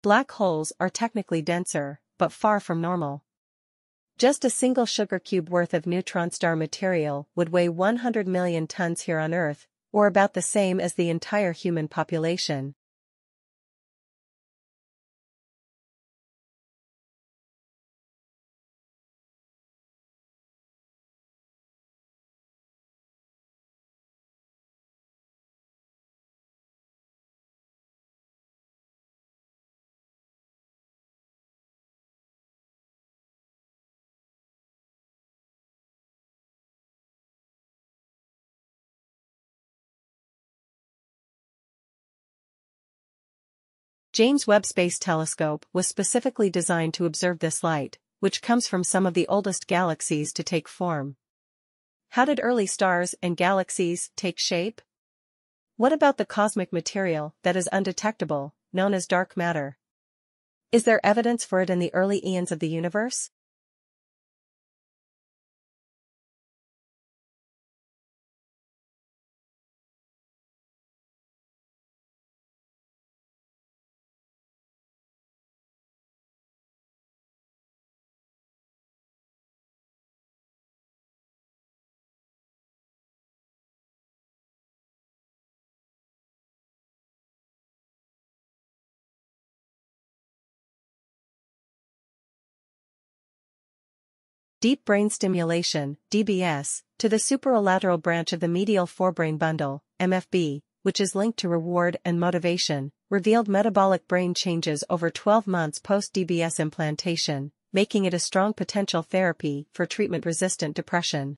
Black holes are technically denser, but far from normal. Just a single sugar cube worth of neutron star material would weigh 100 million tons here on Earth, or about the same as the entire human population. James Webb Space Telescope was specifically designed to observe this light, which comes from some of the oldest galaxies to take form. How did early stars and galaxies take shape? What about the cosmic material that is undetectable, known as dark matter? Is there evidence for it in the early eons of the universe? Deep brain stimulation, DBS, to the superolateral branch of the medial forebrain bundle, MFB, which is linked to reward and motivation, revealed metabolic brain changes over 12 months post-DBS implantation, making it a strong potential therapy for treatment-resistant depression.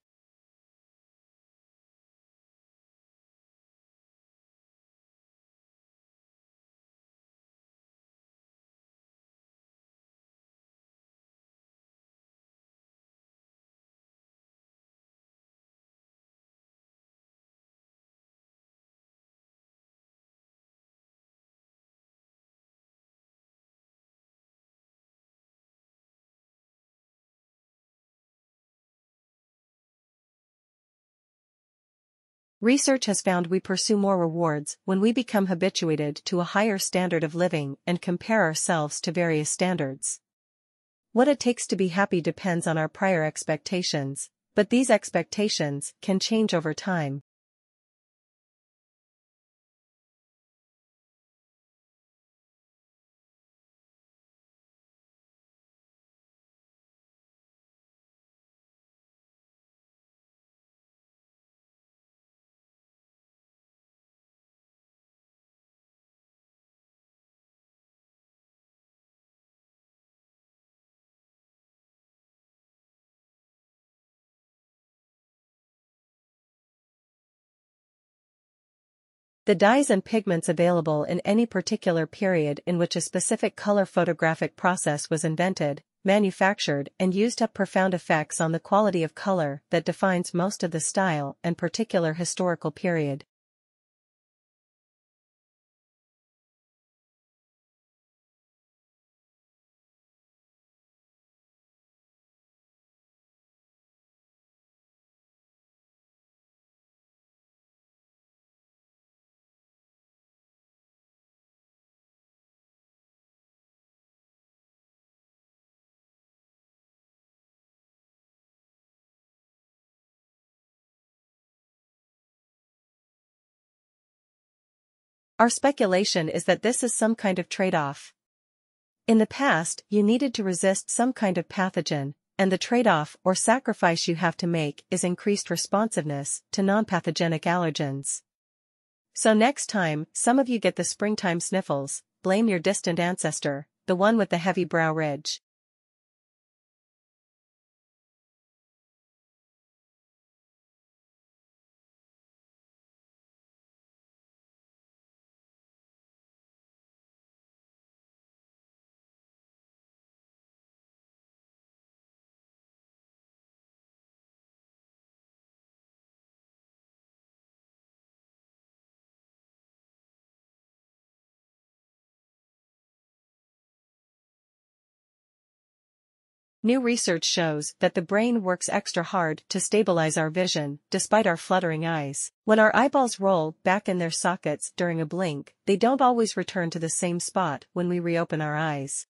Research has found we pursue more rewards when we become habituated to a higher standard of living and compare ourselves to various standards. What it takes to be happy depends on our prior expectations, but these expectations can change over time. The dyes and pigments available in any particular period in which a specific color photographic process was invented, manufactured, and used have profound effects on the quality of color that defines most of the style and particular historical period. Our speculation is that this is some kind of trade-off. In the past, you needed to resist some kind of pathogen, and the trade-off or sacrifice you have to make is increased responsiveness to non-pathogenic allergens. So next time some of you get the springtime sniffles, blame your distant ancestor, the one with the heavy brow ridge. New research shows that the brain works extra hard to stabilize our vision, despite our fluttering eyes. When our eyeballs roll back in their sockets during a blink, they don't always return to the same spot when we reopen our eyes.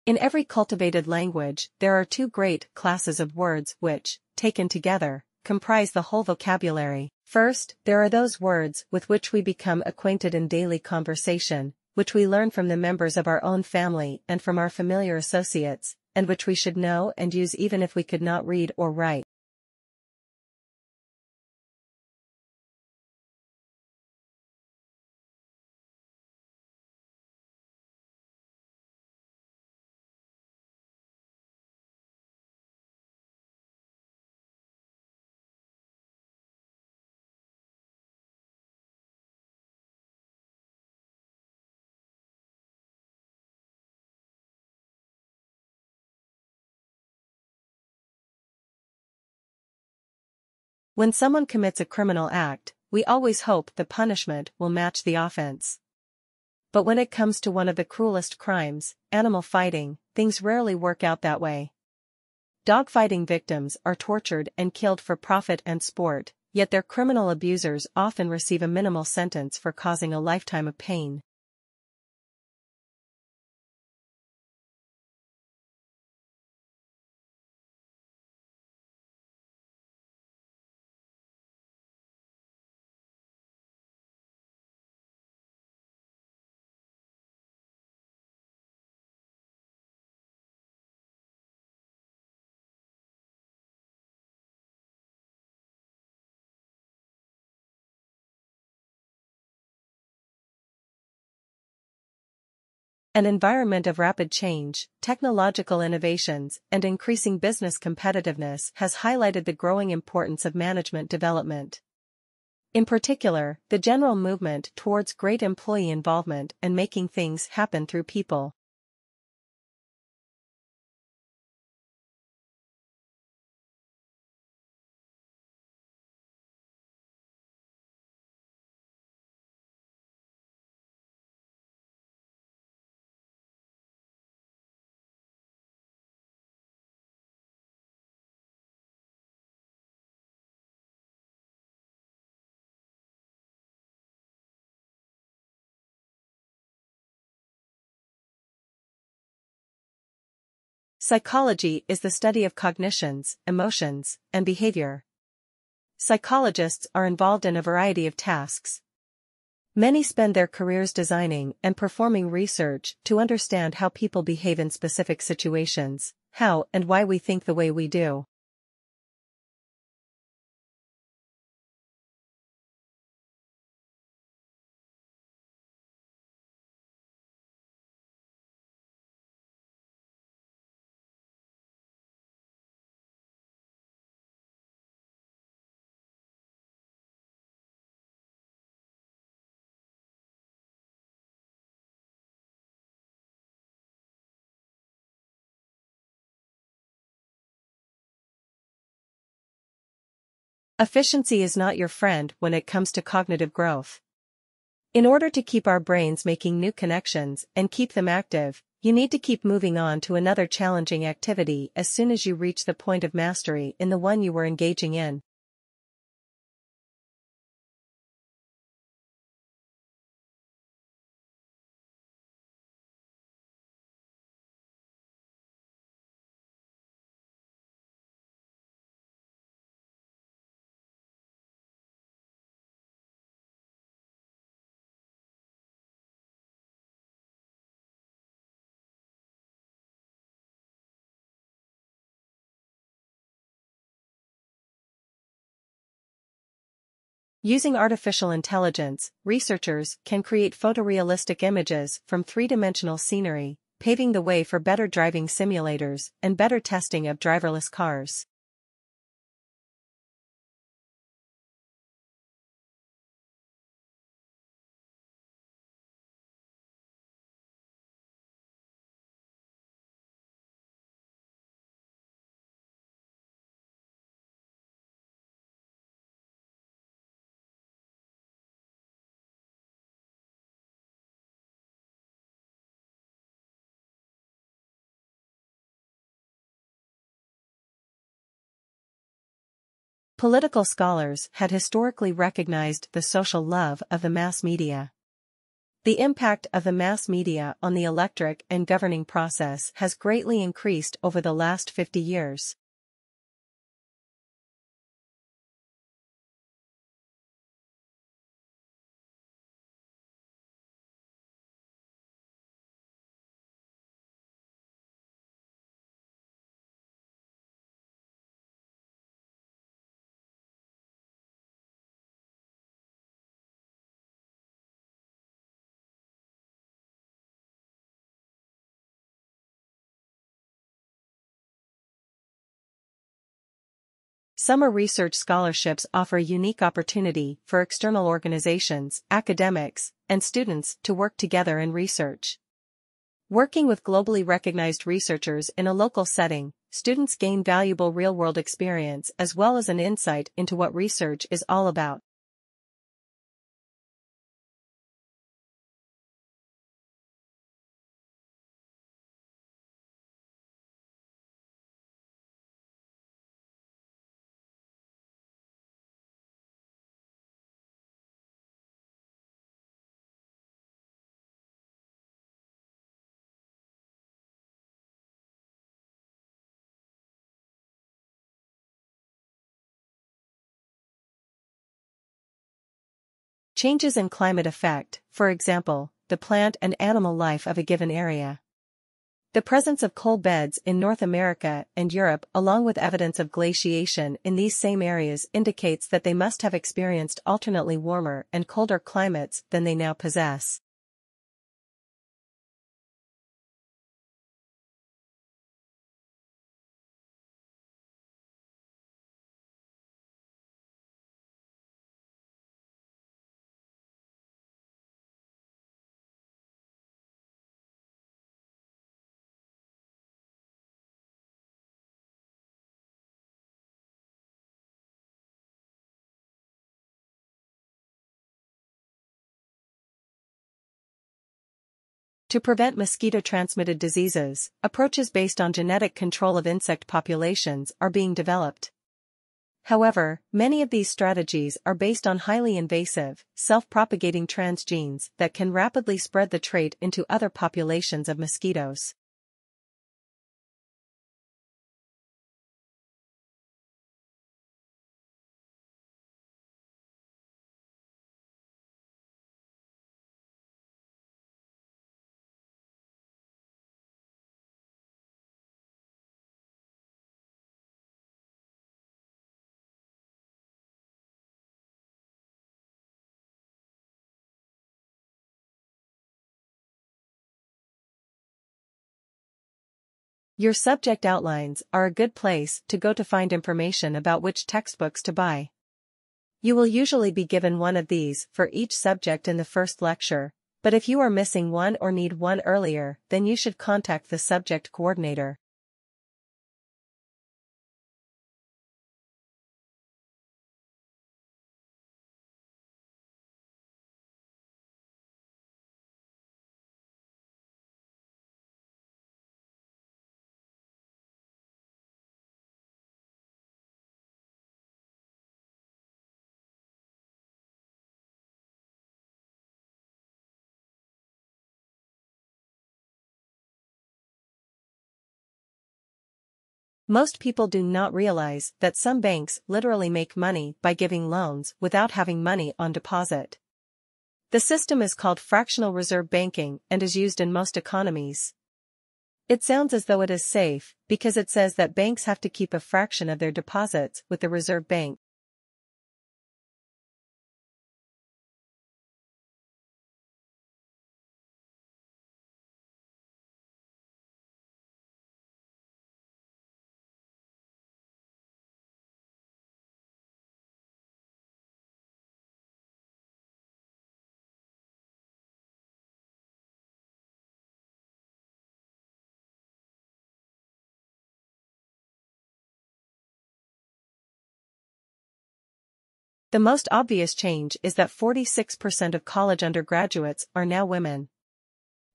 In every cultivated language, there are two great classes of words which, taken together, comprise the whole vocabulary. First, there are those words with which we become acquainted in daily conversation, which we learn from the members of our own family and from our familiar associates, and which we should know and use even if we could not read or write. When someone commits a criminal act, we always hope the punishment will match the offense. But when it comes to one of the cruelest crimes, animal fighting, things rarely work out that way. Dogfighting victims are tortured and killed for profit and sport, yet their criminal abusers often receive a minimal sentence for causing a lifetime of pain. An environment of rapid change, technological innovations, and increasing business competitiveness has highlighted the growing importance of management development. In particular, the general movement towards great employee involvement and making things happen through people. Psychology is the study of cognitions, emotions, and behavior. Psychologists are involved in a variety of tasks. Many spend their careers designing and performing research to understand how people behave in specific situations, how and why we think the way we do. Efficiency is not your friend when it comes to cognitive growth. In order to keep our brains making new connections and keep them active, you need to keep moving on to another challenging activity as soon as you reach the point of mastery in the one you were engaging in. Using artificial intelligence, researchers can create photorealistic images from three-dimensional scenery, paving the way for better driving simulators and better testing of driverless cars. Political scholars had historically recognized the social love of the mass media. The impact of the mass media on the electorate and governing process has greatly increased over the last 50 years. Summer research scholarships offer a unique opportunity for external organizations, academics, and students to work together in research. Working with globally recognized researchers in a local setting, students gain valuable real-world experience as well as an insight into what research is all about. Changes in climate affect, for example, the plant and animal life of a given area. The presence of coal beds in North America and Europe along with evidence of glaciation in these same areas indicates that they must have experienced alternately warmer and colder climates than they now possess. To prevent mosquito-transmitted diseases, approaches based on genetic control of insect populations are being developed. However, many of these strategies are based on highly invasive, self-propagating transgenes that can rapidly spread the trait into other populations of mosquitoes. Your subject outlines are a good place to go to find information about which textbooks to buy. You will usually be given one of these for each subject in the first lecture, but if you are missing one or need one earlier, then you should contact the subject coordinator. Most people do not realize that some banks literally make money by giving loans without having money on deposit. The system is called fractional reserve banking and is used in most economies. It sounds as though it is safe, because it says that banks have to keep a fraction of their deposits with the reserve bank. The most obvious change is that 46% of college undergraduates are now women.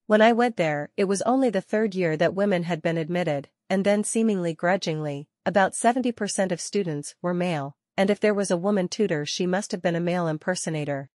When I went there, it was only the third year that women had been admitted, and then seemingly grudgingly, about 70% of students were male, and if there was a woman tutor she must have been a male impersonator.